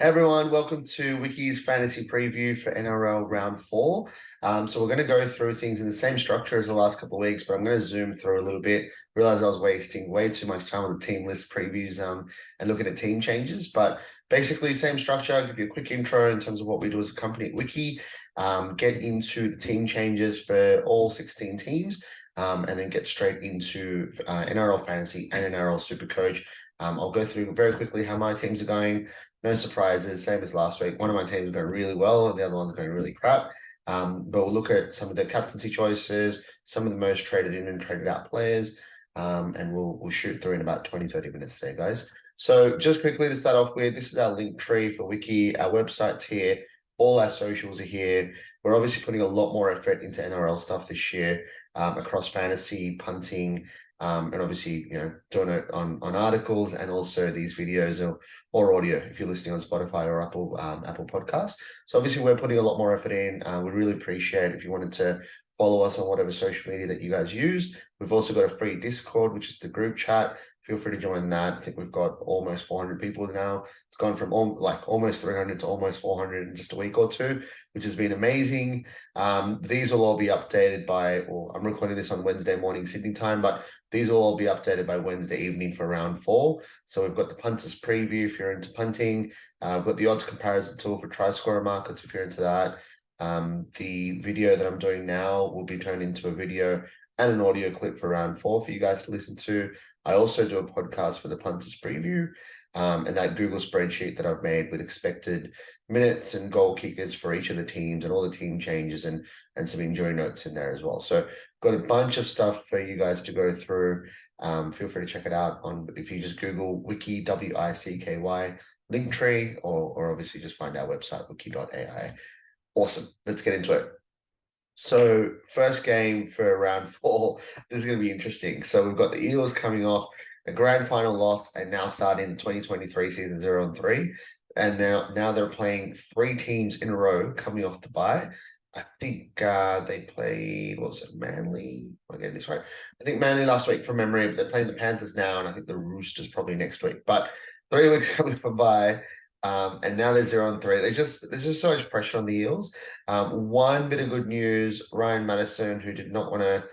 Hey everyone, welcome to Wiki's fantasy preview for NRL round 4. So we're going to go through things in the same structure as the last couple of weeks, but I'm going to zoom through a little bit. Realized I was wasting way too much time on the team list previews and looking at team changes. But basically, same structure. I'll give you a quick intro in terms of what we do as a company at Wiki, get into the team changes for all 16 teams, and then get straight into NRL Fantasy and NRL Supercoach. I'll go through very quickly how my teams are going. No surprises, same as last week. One of my teams is going really well, and the other one's going really crap. But we'll look at some of the captaincy choices, some of the most traded in and traded out players, and we'll shoot through in about 20-30 minutes today, guys. So just quickly to start off with, this is our link tree for Wiki. Our website's here. All our socials are here. We're obviously putting a lot more effort into NRL stuff this year, across fantasy, punting, and obviously, doing it on articles and also these videos or audio if you're listening on Spotify or Apple Podcasts. So obviously, we're putting a lot more effort in. We really appreciate if you wanted to follow us on whatever social media that you guys use. We've also got a free Discord, which is the group chat. Feel free to join that. I think we've got almost 400 people now. It's gone from almost 300 to almost 400 in just a week or two, which has been amazing. These will all be updated I'm recording this on Wednesday morning Sydney time, but these will all be updated by Wednesday evening for round 4. So we've got the punters preview if you're into punting. We've got the odds comparison tool for try scorer markets if you're into that. The video that I'm doing now will be turned into a video and an audio clip for round 4 for you guys to listen to. I also do a podcast for the punters preview, and that Google spreadsheet that I've made with expected minutes and goal kickers for each of the teams and all the team changes and some injury notes in there as well. So got a bunch of stuff for you guys to go through. Feel free to check it out if you just Google Wiki, WICKY, Linktree, or obviously just find our website, wiki.ai. Awesome. Let's get into it. So first game for round 4, this is going to be interesting. So we've got the Eels coming off a grand final loss and now starting 2023 season 0-3. And now they're playing 3 teams in a row coming off the bye. I think they played, what was it, Manly? Am I getting this right? I think Manly last week from memory, but they're playing the Panthers now, and I think the Roosters probably next week. But 3 weeks coming for bye. And now they're 0-3. There's just so much pressure on the Eels. One bit of good news: Ryan Madison, who did not want to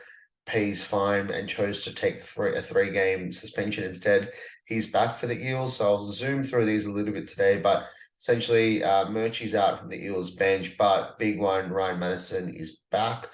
pay his fine and chose to take a 3-game suspension instead, he's back for the Eels. So I'll zoom through these a little bit today, but essentially, Murchie's out from the Eels bench, but big one, Ryan Madison is back.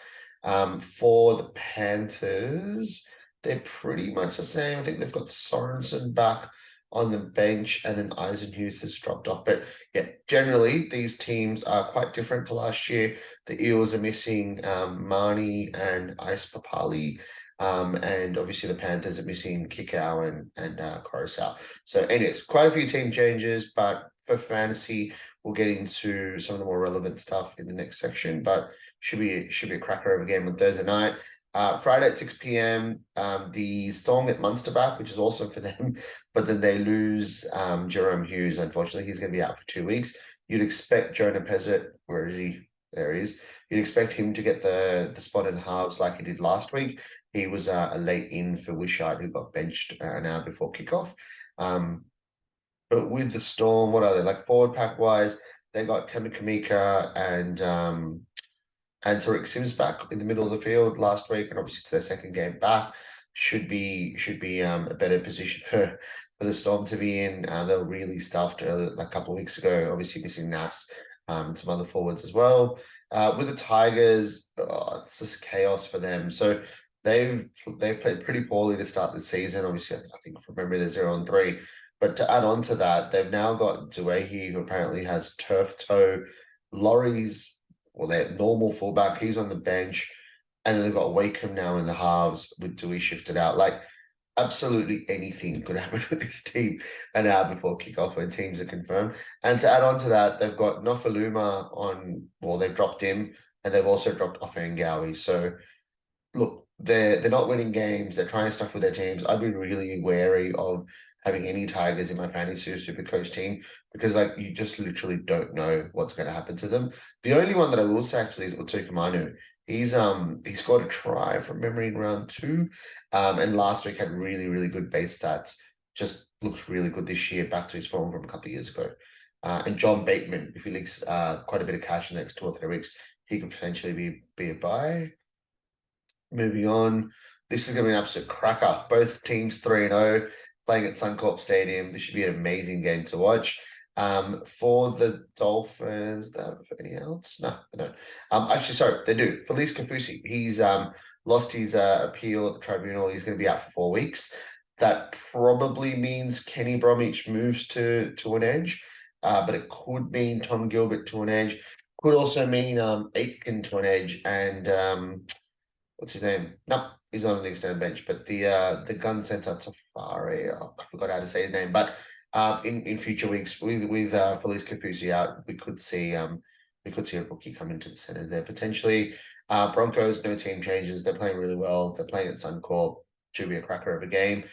For the Panthers, they're pretty much the same. I think they've got Sorensen back on the bench, and then Eisenhuth has dropped off. But yeah, generally these teams are quite different to last year. The Eels are missing Marnie and Ice Papali, and obviously the Panthers are missing Kikau and Coruscant. So anyways, quite a few team changes, but for fantasy, we'll get into some of the more relevant stuff in the next section. But should be a cracker of a game on Thursday night. Friday at 6 p.m, the Storm get Munster back, which is awesome for them, but then they lose Jerome Hughes. Unfortunately, he's going to be out for 2 weeks. You'd expect Jonah Pezzett, where is he? There he is. You'd expect him to get the spot in the halves like he did last week. He was a late in for Wishart, who got benched an hour before kickoff. But with the Storm, what are they? Like forward pack wise, they got Kamika and Tariq Sims back in the middle of the field last week, and obviously it's their second game back. Should be a better position for the Storm to be in. They were really stuffed a couple of weeks ago, obviously missing Nas and some other forwards as well. With the Tigers, it's just chaos for them. So they've played pretty poorly to start the season. Obviously, I think from memory they're 0-3. But to add on to that, they've now got Duehi, who apparently has turf toe. Laurie's their normal fullback, he's on the bench, and then they've got Wakeham now in the halves with Dewey shifted out. Like, absolutely anything could happen with this team an hour before kickoff when teams are confirmed. And to add on to that, they've got Nofaluma they've dropped him, and they've also dropped Offengawi. So, look, they're not winning games. They're trying stuff with their teams. I'd be really wary of having any Tigers in my fantasy or super coach team, because you just literally don't know what's going to happen to them. The only one that I will say actually is Utuka Manu. He scored a try from memory in round 2, and last week had really, really good base stats. Just looks really good this year, back to his form from a couple of years ago. And John Bateman, if he leaks quite a bit of cash in the next 2 or 3 weeks, he could potentially be a buy. Moving on, this is going to be an absolute cracker. Both teams 3-0, playing at Suncorp Stadium. This should be an amazing game to watch. For the Dolphins, for any else? No, they don't. Actually, sorry, they do. Felice Kafusi, he's lost his appeal at the tribunal. He's going to be out for 4 weeks. That probably means Kenny Bromwich moves to an edge, but it could mean Tom Gilbert to an edge. Could also mean Aitken to an edge, and what's his name? No, he's not on the extended bench, but the gun center Tafari, I forgot how to say his name, but in future weeks with Felice Capusi out, we could see a rookie come into the centers there potentially. Broncos, no team changes. They're playing really well. They're playing at Suncorp. Should be a cracker of a game.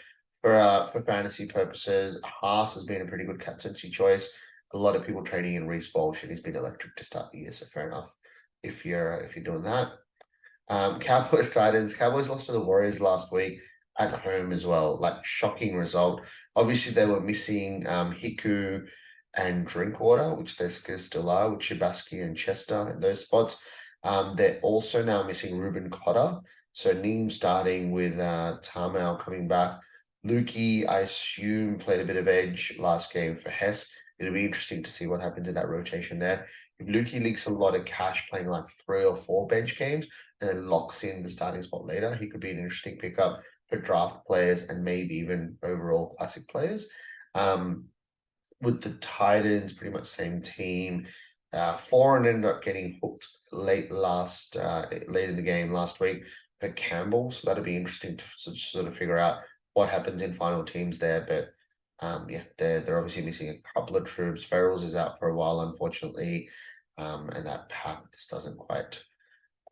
For fantasy purposes, Haas has been a pretty good captaincy choice. A lot of people trading in Reece Walsh, and he's been electric to start the year, so fair enough if you're doing that. Cowboys Titans. Cowboys lost to the Warriors last week at home as well. Like shocking result. Obviously, they were missing Hiku and Drinkwater, which they still are, with Shibaski and Chester in those spots. They're also now missing Ruben Cotter. So Neem starting with Tarmel coming back. Lukey, I assume, played a bit of edge last game for Hess. It'll be interesting to see what happens in that rotation there. If Lukey leaks a lot of cash playing like 3 or 4 bench games and then locks in the starting spot later, he could be an interesting pickup for draft players and maybe even overall classic players. With the Titans, pretty much same team. Foreign ended up getting hooked late in the game last week for Campbell, so that'll be interesting to sort of figure out what happens in final teams there. But yeah, they're obviously missing a couple of troops. Ferrells is out for a while, unfortunately, and that pack just doesn't quite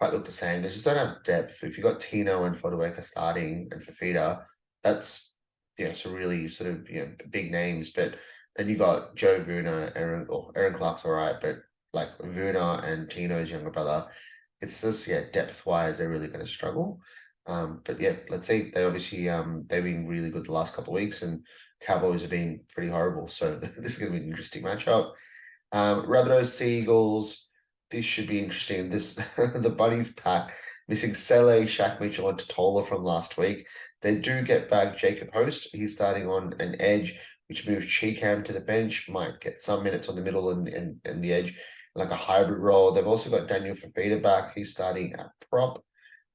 look the same. They just don't have depth. If you've got Tino and Fodawaker starting and Fafita, that's some really sort of big names. But then you got Joe Vuna, Aaron Clark's all right, but like Vuna and Tino's younger brother, it's just depth wise they're really going to struggle. But yeah, let's see. They obviously they've been really good the last couple of weeks, and Cowboys have been pretty horrible. So this is going to be an interesting matchup. Rabbitohs, Seagulls. This should be interesting. This the Bunnies pack missing Sele, Shaq Mitchell, and Totola from last week. They do get back Jacob Host. He's starting on an edge, which moves Cheekham to the bench. Might get some minutes on the middle and the edge, like a hybrid role. They've also got Daniel Fafita back. He's starting at prop.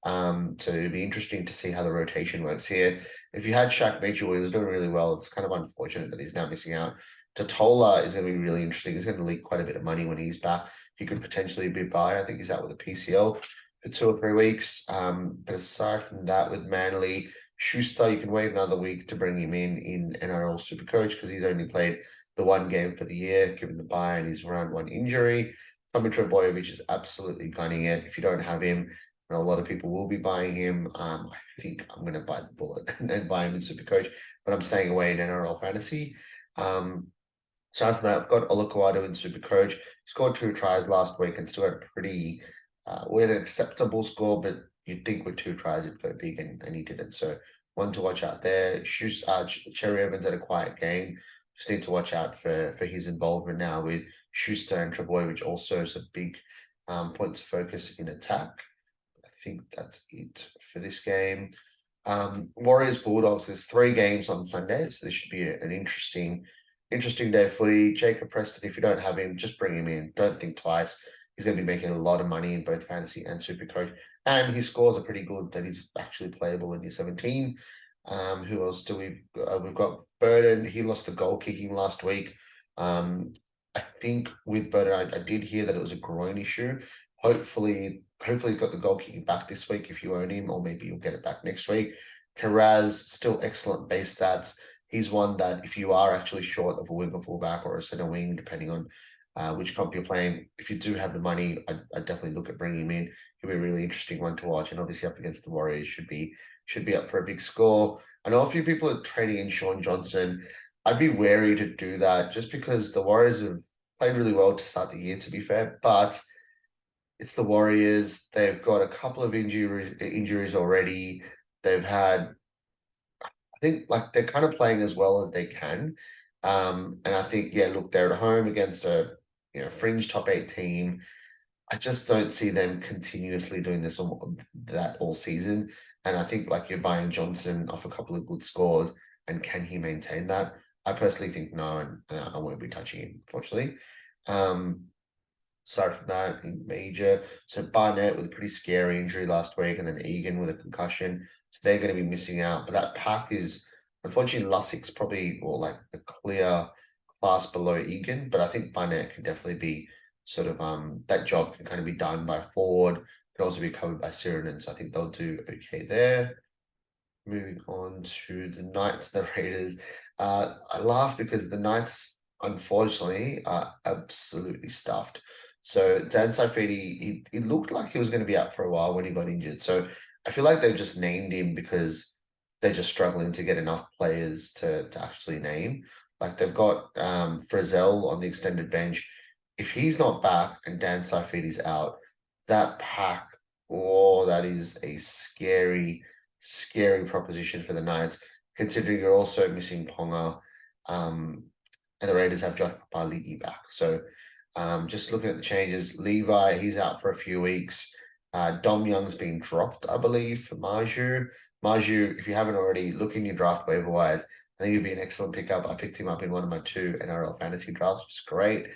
So it'd be interesting to see how the rotation works here. If you had Shaq Mitchell, he was doing really well. It's kind of unfortunate that he's now missing out. Totola is going to be really interesting. He's going to leak quite a bit of money when he's back. He could potentially be buy. I think he's out with a PCL for 2 or 3 weeks. But aside from that, with Manly, Schuster, you can wait another week to bring him in NRL Supercoach because he's only played the 1 game for the year, given the buy and his round 1 injury. Tommy Trebojevic is absolutely gunning it. If you don't have him, a lot of people will be buying him. I think I'm going to bite the bullet and buy him in Supercoach, but I'm staying away in NRL Fantasy. So after that, I've got Olukwadu in Supercoach. Scored 2 tries last week and still had a pretty, we had an acceptable score, but you'd think with 2 tries it'd go big, and he didn't. So one to watch out there. Cherry Evans had a quiet game. Just need to watch out for his involvement now with Schuster and Trebojevic also is a big points of focus in attack. I think that's it for this game. Warriors Bulldogs. There's 3 games on Sunday, so this should be an interesting day of footy. Jacob Preston, if you don't have him, just bring him in. Don't think twice. He's going to be making a lot of money in both fantasy and Supercoach, and his scores are pretty good. That he's actually playable in year 17. Who else do we've got Burden. He lost the goal kicking last week. I think with Burden, I did hear that it was a groin issue. Hopefully he's got the goal kicking back this week if you own him, or maybe you'll get it back next week. Karaz, still excellent base stats. He's one that if you are actually short of a winger fullback or a center wing, depending on which comp you're playing, if you do have the money, I'd definitely look at bringing him in. He'll be a really interesting one to watch, and obviously up against the Warriors should be up for a big score. I know a few people are trading in Sean Johnson. I'd be wary to do that just because the Warriors have played really well to start the year, to be fair, but it's the Warriors. They've got a couple of injuries already. They've had, I think, like they're kind of playing as well as they can. And I think, yeah, look, they're at home against a fringe top 8 team. I just don't see them continuously doing this that all season. And I think like you're buying Johnson off a couple of good scores, and can he maintain that? I personally think no, and I won't be touching him, unfortunately. Aside from that, in major, so Barnett with a pretty scary injury last week, and then Egan with a concussion. So they're going to be missing out. But that pack is, unfortunately, Lussick's probably like a clear class below Egan. But I think Barnett can definitely be sort of that job can kind of be done by Ford, can also be covered by Sirenen. So I think they'll do okay there. Moving on to the Knights, the Raiders. I laugh because the Knights, unfortunately, are absolutely stuffed. So Dan Saifidi, he looked like he was going to be out for a while when he got injured. So I feel like they've just named him because they're just struggling to get enough players to actually name. Like they've got Frizzell on the extended bench. If he's not back and Dan Saifidi's out, that pack, oh, that is a scary proposition for the Knights, considering you're also missing Ponga, and the Raiders have Josh Papali'i back. So just looking at the changes, Levi, he's out for a few weeks. Dom Young's been dropped, I believe, for Maju. Maju, if you haven't already, look in your draft waiver wise. I think he'd be an excellent pickup. I picked him up in one of my 2 NRL fantasy drafts, which is great.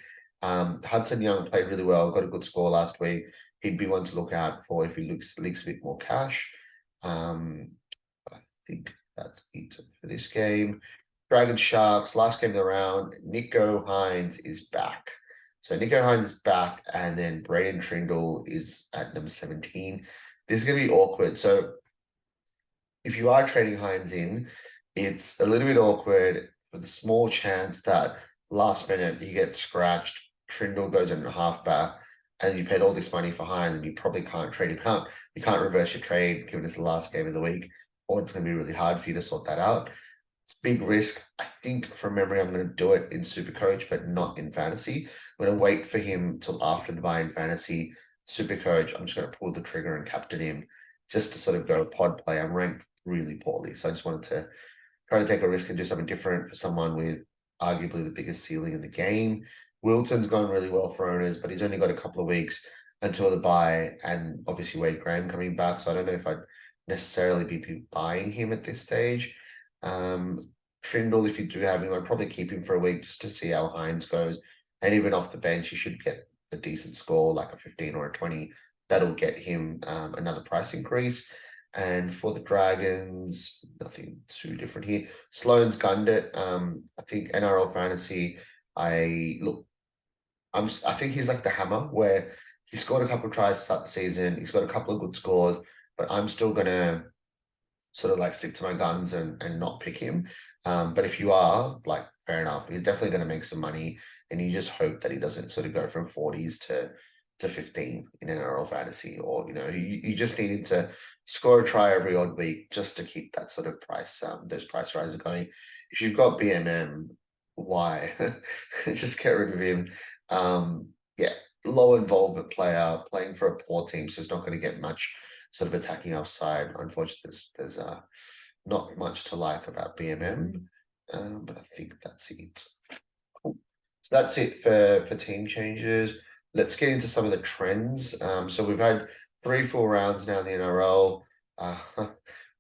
Hudson Young played really well, got a good score last week. He'd be one to look out for if he leaks a bit more cash. I think that's it for this game. Dragon Sharks, last game of the round. Nico Hines is back. So Nico Hines is back, and then Braden Trindle is at number 17. This is going to be awkward. So if you are trading Hines in, it's a little bit awkward for the small chance that last minute he gets scratched, Trindle goes in halfback, and you paid all this money for Hines, and you probably can't trade him out. You can't reverse your trade given it's the last game of the week, or it's going to be really hard for you to sort that out. It's a big risk. I think from memory, I'm going to do it in Supercoach, but not in fantasy. I'm going to wait for him till after the buy in fantasy. Supercoach, I'm just going to pull the trigger and captain him just to sort of go pod play. I'm ranked really poorly, so I just wanted to try to take a risk and do something different for someone with arguably the biggest ceiling in the game. Wilton's gone really well for owners, but he's only got a couple of weeks until the buy, and obviously Wade Graham coming back. So I don't know if I'd necessarily be buying him at this stage. Trindle, if you do have him, I'd probably keep him for a week just to see how Hines goes. And even off the bench, you should get a decent score, like a 15 or a 20. That'll get him another price increase. And for the Dragons, nothing too different here. Sloan's gunned it. I think NRL Fantasy, I think he's like the hammer where he scored a couple of tries to start the season. He's got a couple of good scores, but I'm still gonna sort of like stick to my guns and not pick him. But if you are, like, fair enough. He's definitely going to make some money, and you just hope that he doesn't sort of go from 40s to 15 in NRL fantasy, or you just need him to score a try every odd week just to keep that sort of price, those price rises going. If you've got BMM, why? Just get rid of him. Yeah, low involvement player playing for a poor team, so he's not going to get much sort of attacking upside. Unfortunately, there's not much to like about BMM, but I think that's it. Cool. So that's it for team changes. Let's get into some of the trends. So we've had 3 full rounds now in the NRL.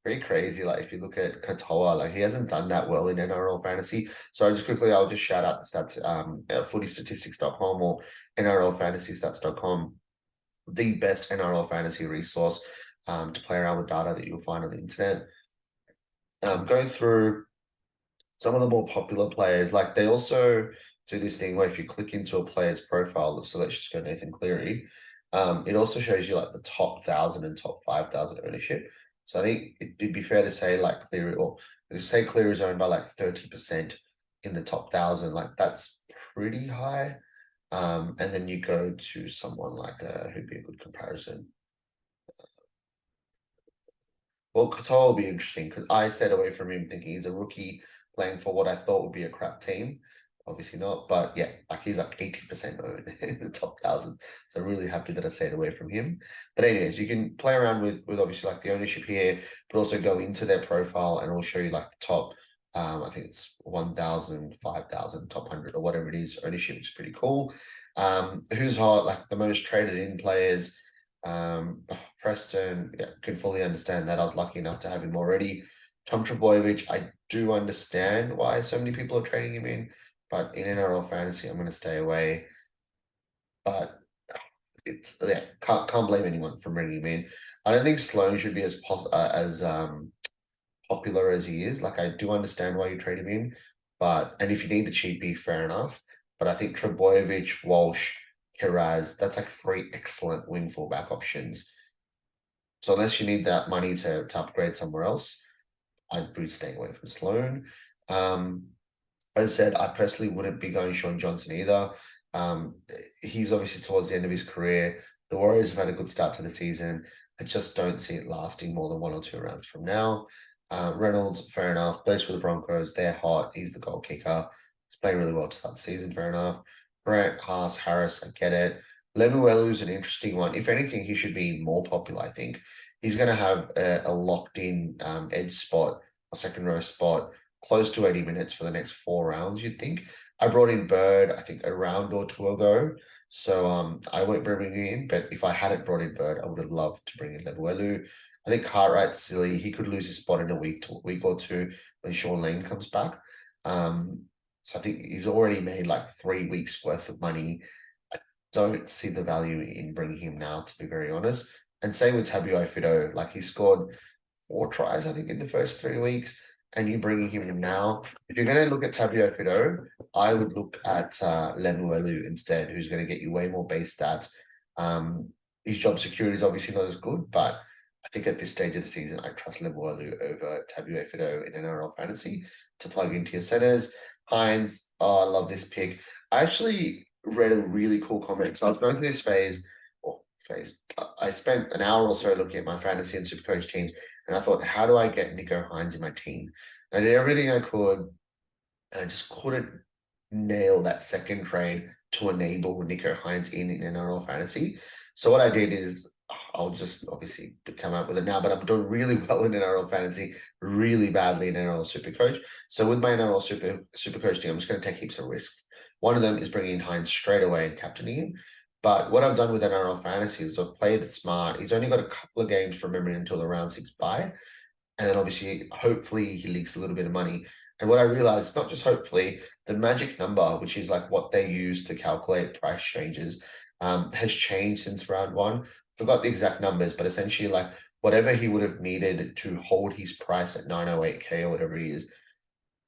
Pretty crazy. Like if you look at Katoa, like he hasn't done that well in NRL fantasy. So I'll just shout out the stats at footystatistics.com or NRLfantasystats.com, the best NRL fantasy resource to play around with data that you'll find on the internet. Go through some of the more popular players. Like they also do this thing where if you click into a player's profile, so let's just go Nathan Cleary, it also shows you like the top 1,000 and top 5,000 ownership. So I think it'd be fair to say like Cleary, or say Cleary is owned by like 30% in the top 1,000. Like that's pretty high. And then you go to someone like who'd be a good comparison. Well, Katoa will be interesting because I stayed away from him thinking he's a rookie playing for what I thought would be a crap team. Obviously not, but yeah, like he's like 80% owned in the top 1,000. So really happy that I stayed away from him. But anyways, you can play around with obviously like the ownership here, but also go into their profile and it'll show you like the top I think it's 1,000, 5,000, top 100 or whatever it is. Ownership is pretty cool. Who's hot? Like the most traded in players. Preston, yeah, can fully understand that. I was lucky enough to have him already. Tom Trbojevic, I do understand why so many people are trading him in, but in NRL fantasy, I'm going to stay away. But it's yeah, can't blame anyone for bringing him in. I don't think Sloan should be as popular as he is. Like I do understand why you trade him in, but and if you need the cheapie, fair enough. But I think Trebojevic, Walsh, Kiraz, that's like three excellent wing fullback options. So unless you need that money to upgrade somewhere else, I'd be staying away from Sloan. As I said, I personally wouldn't be going Sean Johnson either. Um, he's obviously towards the end of his career. The Warriors have had a good start to the season. I just don't see it lasting more than 1 or 2 rounds from now. Reynolds, fair enough. Plays for the Broncos. They're hot. He's the goal kicker. He's playing really well to start the season. Fair enough. Grant, Haas, Harris, I get it. Lemuelu's an interesting one. If anything, he should be more popular, I think. He's going to have a locked-in edge spot, a second row spot, close to 80 minutes for the next 4 rounds, you'd think. I brought in Bird, I think, a round or 2 ago. So I won't bring him in, but if I hadn't brought in Bird, I would have loved to bring in Lemuelu. I think Cartwright's silly. He could lose his spot in a week or two when Sean Lane comes back. So I think he's already made like 3 weeks worth of money. I don't see the value in bringing him now, to be very honest. And same with Tabuai Fido. Like he scored 4 tries, I think, in the first 3 weeks. And you bringing him in now. If you're going to look at Tabuai Fido, I would look at Lemuelu instead, who's going to get you way more base stats. His job security is obviously not as good, but I think at this stage of the season, I trust Lemuelu over Tabuai Fido in NRL Fantasy to plug into your centers. Hines, oh, I love this pick. I actually read a really cool comment. So I was going through this phase. I spent an hour or so looking at my fantasy and supercoach teams, and I thought, how do I get Nico Hines in my team? I did everything I could, and I just couldn't nail that second trade to enable Nico Hines in NRL fantasy. So what I did is I'll just obviously come up with it now, but I'm doing really well in NRL fantasy, really badly in NRL Supercoach. So with my NRL Supercoach team, I'm just going to take heaps of risks. One of them is bringing in Hines straight away and captaining him. But what I've done with NRL fantasy is I've played it smart. He's only got a couple of games from memory until the round 6 bye. And then obviously, hopefully, he leaks a little bit of money. And what I realized, not just hopefully, the magic number, which is like what they use to calculate price changes, has changed since round 1. Forgot the exact numbers, but essentially, like whatever he would have needed to hold his price at 908K or whatever he is,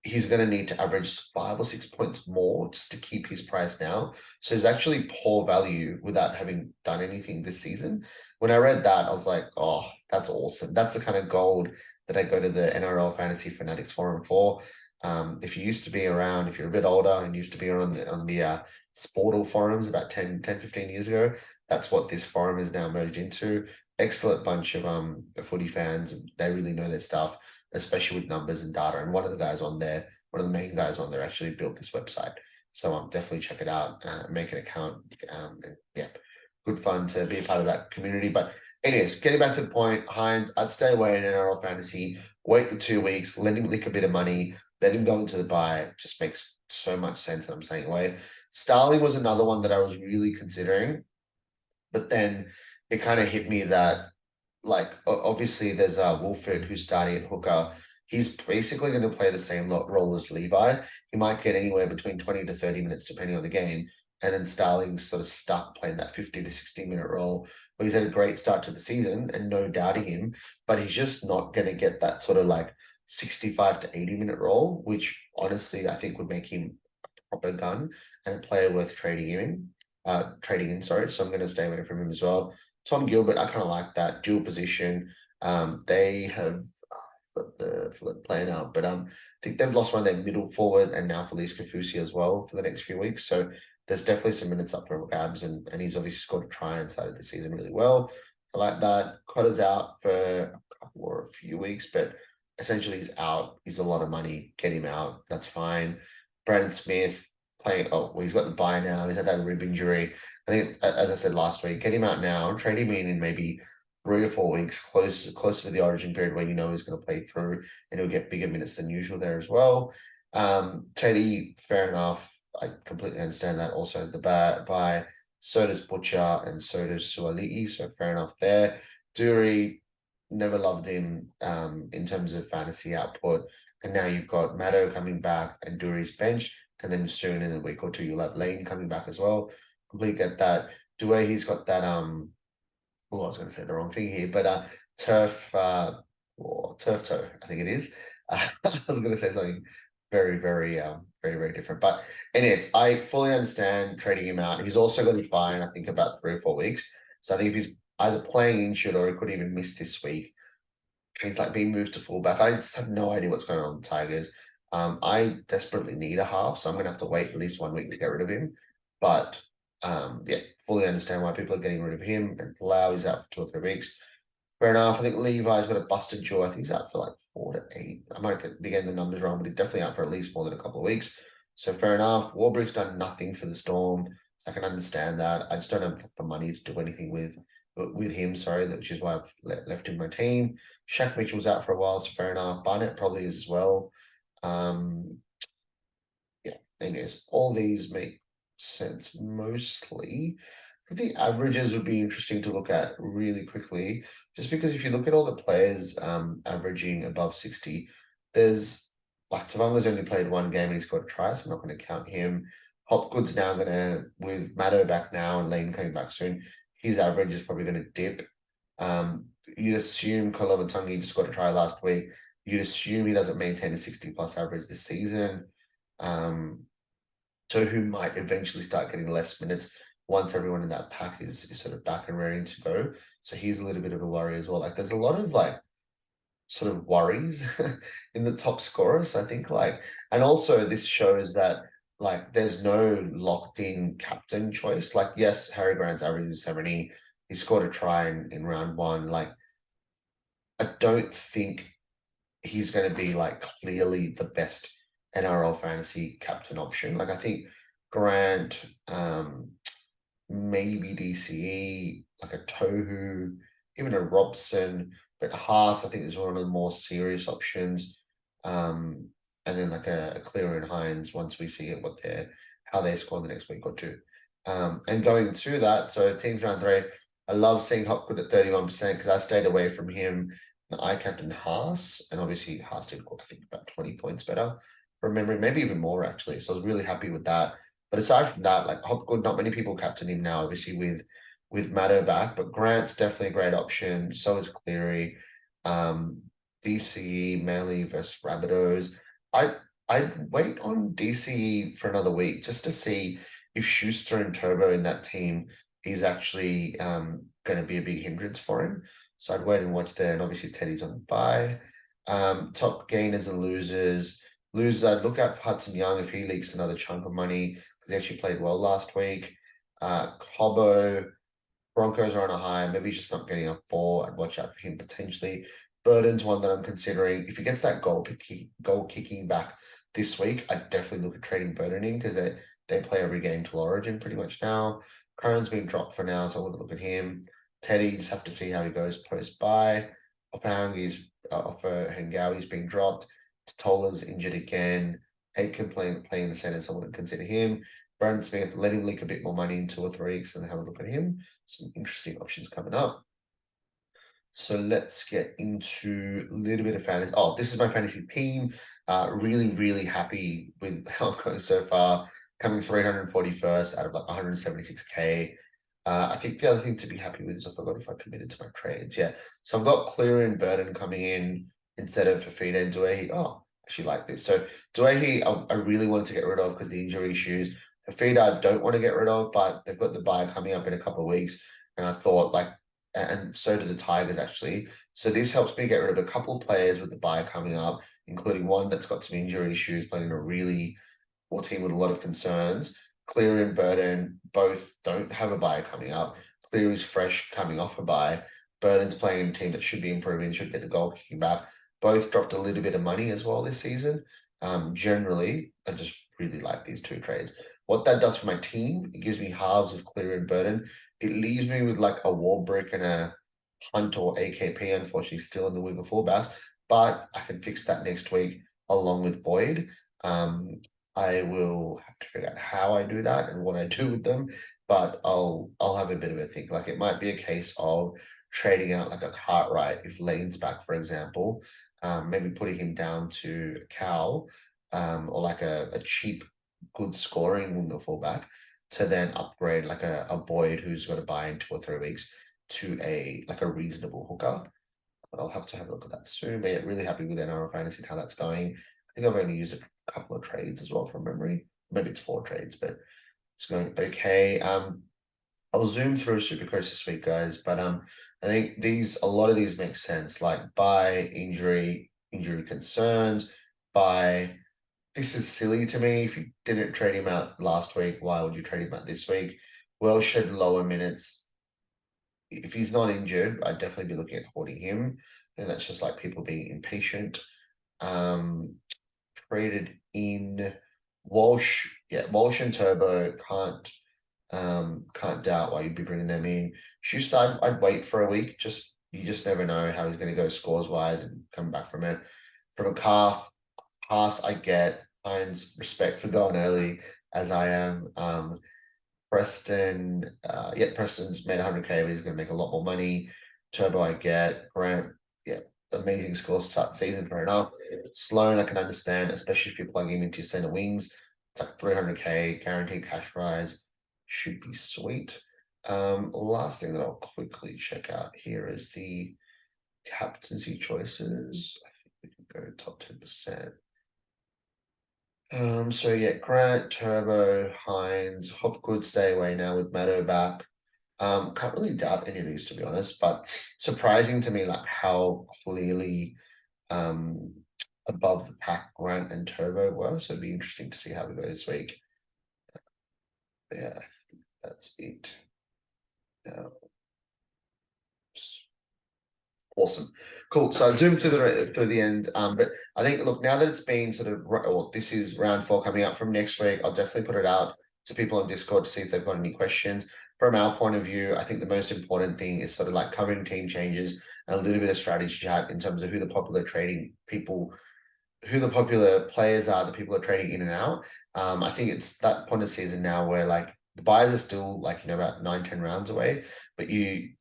he's going to need to average 5 or 6 points more just to keep his price now. So he's actually poor value without having done anything this season. When I read that, I was like, oh, that's awesome. That's the kind of gold that I go to the NRL Fantasy Fanatics Forum for. If you used to be around, if you're a bit older and used to be on the Sportal forums about 10, 15 years ago, that's what this forum is now merged into. Excellent bunch of footy fans. They really know their stuff, especially with numbers and data. And one of the guys on there, one of the main guys on there actually built this website. So definitely check it out, make an account. And yeah, good fun to be a part of that community. But anyways, getting back to the point, Hines, I'd stay away in NRL fantasy, wait the 2 weeks, let him lick a bit of money, let him go into the buy. Just makes so much sense that I'm staying away. Starling was another one that I was really considering, but then it kind of hit me that like obviously there's Wolford who's starting at hooker. He's basically going to play the same role as Levi. He might get anywhere between 20 to 30 minutes depending on the game. And then Starling's sort of stuck playing that 50 to 60-minute role. But he's had a great start to the season and no doubting him, but he's just not going to get that sort of like 65 to 80-minute role, which honestly I think would make him a proper gun and a player worth trading in, sorry. So I'm going to stay away from him as well. Tom Gilbert, I kind of like that dual position. They have the plan out, but I think they've lost one of their middle forward and now Felice Kafusi as well for the next few weeks. So there's definitely some minutes up for grabs, and he's obviously scored a try and started the season really well. I like that. Cotter's out for a couple or a few weeks, but essentially he's out. He's a lot of money. Get him out. That's fine. Brandon Smith playing. Oh, well, he's got the bye now. He's had that rib injury. I think, as I said last week, get him out now, trade him in maybe 3 or 4 weeks close to the origin period where you know he's going to play through and he'll get bigger minutes than usual there as well. Teddy, fair enough. I completely understand that. Also has the bye. So does Butcher and so does Suali'i. So fair enough there. Dury, never loved him in terms of fantasy output. And now you've got Maddo coming back and Dury's bench. And then soon in a week or two, you'll have Lane coming back as well. Completely get that. Dewey, he's got that I was going to say the wrong thing here, but turf or turf toe, I think it is. I was going to say something very different. But anyways, I fully understand trading him out. He's also going to be fine, I think, about 3 or 4 weeks. So I think if he's either playing injured or he could even miss this week, he's like being moved to fullback. I just have no idea what's going on with the Tigers. I desperately need a half, so I'm going to have to wait at least 1 week to get rid of him. But yeah, fully understand why people are getting rid of him. And Falau is out for 2 or 3 weeks. Fair enough. I think Levi's got a busted jaw. I think he's out for like 4 to 8. I might be getting the numbers wrong, but he's definitely out for at least more than a couple of weeks. So fair enough. Warbrick's done nothing for the Storm. So I can understand that. I just don't have the money to do anything with him, sorry, which is why I've left him my team. Shaq Mitchell's out for a while, so fair enough. Barnett probably is as well. Yeah, anyways, all these make sense mostly. I think the averages would be interesting to look at really quickly, just because if you look at all the players averaging above 60, there's like Tavanga's only played 1 game and he's got a try, so I'm not going to count him. Hopgood's now going to, with Maddo back now and Lane coming back soon, his average is probably going to dip. You'd assume Kolomatangi just got a try last week. You'd assume he doesn't maintain a 60+ average this season. So who might eventually start getting less minutes once everyone in that pack is sort of back and ready to go. So he's a little bit of a worry as well. Like there's a lot of like sort of worries in the top scorers, I think, like, and also this shows that like there's no locked in captain choice. Like, yes, Harry Grant's average is 70. He scored a try in round 1. Like, I don't think he's going to be like clearly the best NRL fantasy captain option. Like, I think Grant, maybe DCE, like a Tohu, even a Robson, but Haas, I think is one of the more serious options. And then like a Clear and Hines once we see it, how they score in the next week or two. And going through that, so teams round 3, I love seeing Hopgood at 31% because I stayed away from him. I captained Haas, and obviously Haas did, I think, about 20 points better from memory, maybe even more actually. So I was really happy with that. But aside from that, like Hopgood, not many people captain him now, obviously with Maddo back, but Grant's definitely a great option. So is Cleary. DCE, Manly versus Rabbitohs. I'd wait on DCE for another week just to see if Schuster and Turbo in that team is actually going to be a big hindrance for him. So I'd wait and watch there. And obviously Teddy's on the bye. Top gainers and losers. Losers, I'd look out for Hudson Young if he leaks another chunk of money because he actually played well last week. Cobbo, Broncos are on a high. Maybe he's just not getting enough ball. I'd watch out for him potentially. Burden's one that I'm considering. If he gets that goal kicking back this week, I'd definitely look at trading Burden in because they play every game till Origin pretty much now. Curran's been dropped for now, so I wouldn't look at him. Teddy, just have to see how he goes post-bye. Hengawi's been dropped. Tola's injured again. Aitken playing in the centre, so I wouldn't consider him. Brandon Smith, let him leak a bit more money in 2 or 3 weeks and have a look at him. Some interesting options coming up. So let's get into a little bit of fantasy. Oh, this is my fantasy team. Really happy with how it goes so far. Coming 341st out of like 176K. I think the other thing to be happy with is I forgot if I committed to my trades. Yeah. So I've got Clear and Burden coming in instead of Fafita and Duehi. Oh, I actually like this. So Duehi, I really wanted to get rid of because the injury issues. Fafita, I don't want to get rid of, but they've got the bye coming up in a couple of weeks. And I thought like, and so do the Tigers actually. So this helps me get rid of a couple of players with the bye coming up, including one that's got some injury issues, playing in a really poor team with a lot of concerns. Clear and Burden both don't have a bye coming up. Clear is fresh coming off a bye. Burden's playing in a team that should be improving, should get the goal kicking back. Both dropped a little bit of money as well this season. Generally, I just really like these 2 trades. What that does for my team, it gives me halves of Clear and Burden. It leaves me with like a Warbrick and a Hunt or AKP, unfortunately, still in the wing of fullbacks, but I can fix that next week along with Boyd. I will have to figure out how I do that and what I do with them, but I'll have a bit of a think. Like it might be a case of trading out like a Cartwright if Lane's back, for example, maybe putting him down to Cal, or like a cheap, good scoring winger fullback to then upgrade like a Boyd who's going to buy in 2 or 3 weeks to a reasonable hooker. But I'll have to have a look at that soon. But yeah, really happy with NRL Fantasy and how that's going. I think I've only used a couple of trades as well from memory. Maybe it's 4 trades, but it's going okay. I'll zoom through Supercoach this week, guys. But I think a lot of these make sense. Like by injury concerns, by this is silly to me. If you didn't trade him out last week, why would you trade him out this week? Welsh had lower minutes. If he's not injured, I'd definitely be looking at holding him. And that's just like people being impatient. Traded in Walsh. Yeah, Walsh and Turbo can't doubt why you'd be bringing them in. Shoeside, I'd wait for a week. You just never know how he's going to go scores wise and come back from it. From a calf pass, I get Hines respect for going early as I am. Preston, Preston's made 100K, but he's going to make a lot more money. Turbo, I get. Grant, yeah, amazing scores to start the season, fair enough. Sloan, I can understand, especially if you're plugging him into your center wings. It's like 300K, guaranteed cash rise. Should be sweet. Last thing that I'll quickly check out here is the captaincy choices. I think we can go top 10%. So yeah, Grant, Turbo, Hines, Hopgood stay away now with Maddo back. Can't really doubt any of these to be honest, but surprising to me like how clearly above the pack Grant and Turbo were. So it'd be interesting to see how we go this week. But yeah, that's it. Awesome, cool. So I zoomed through the end, but I think look, now that it's been sort of, or this is round 4 coming up from next week, I'll definitely put it out to people on Discord to see if they've got any questions. From our point of view, I think the most important thing is sort of like covering team changes and a little bit of strategy chat in terms of who the popular players are that people are trading in and out. I think it's that point of season now where like the buys are still like, about 9-10 rounds away, but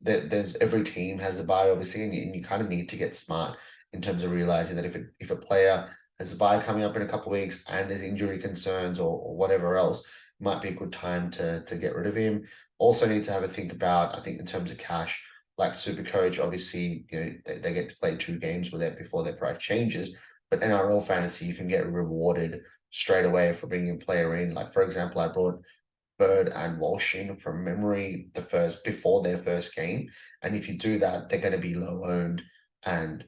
there's every team has a buy obviously, and you kind of need to get smart in terms of realizing that if a player has a buy coming up in a couple of weeks and there's injury concerns or whatever else, it might be a good time to get rid of him. Also need to have a think about, I think in terms of cash, like Supercoach, obviously, they get to play 2 games with it before their price changes. But NRL Fantasy, you can get rewarded straight away for bringing a player in. Like, for example, I brought Bird and Walsh in from memory before their first game. And if you do that, they're going to be low owned. And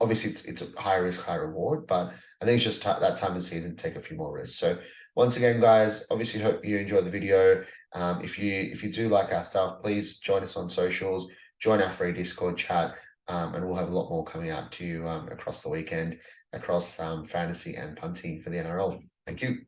obviously, it's a high risk, high reward. But I think it's just that time of season to take a few more risks. So once again, guys, obviously hope you enjoyed the video. If you do like our stuff, please join us on socials, join our free Discord chat. And we'll have a lot more coming out to you across the weekend, across fantasy and punting for the NRL. Thank you.